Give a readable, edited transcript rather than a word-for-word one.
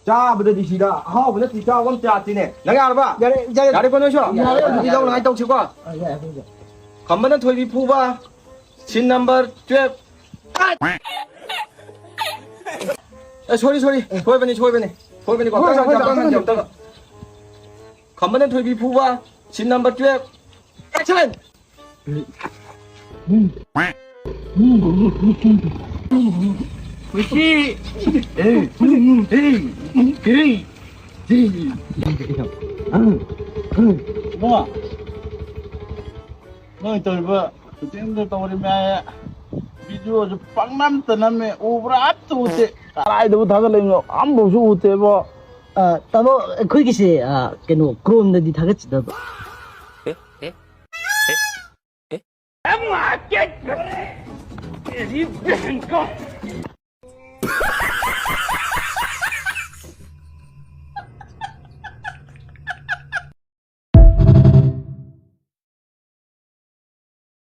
짜부터 디시다 하부터 디자 원 짜지네 내가 알아봐 야래 꺼내셔 이거 나이 또 치고 간만에 토이비 푸바 신 넘버 12 소리 소이버니 잠깐 간만에 토이비 푸바 신 넘버 12 액션 Kusi, Bunga, no ito ba? Tingin ko ito may video sa pangnam tanam may ubra at ute. Karay daw tagal yung ambo sa ute ba? tao khơi cái gì cái nụ chrome này đi thằng cái gì đó Em mà chết rồi. Cái gì vậy con?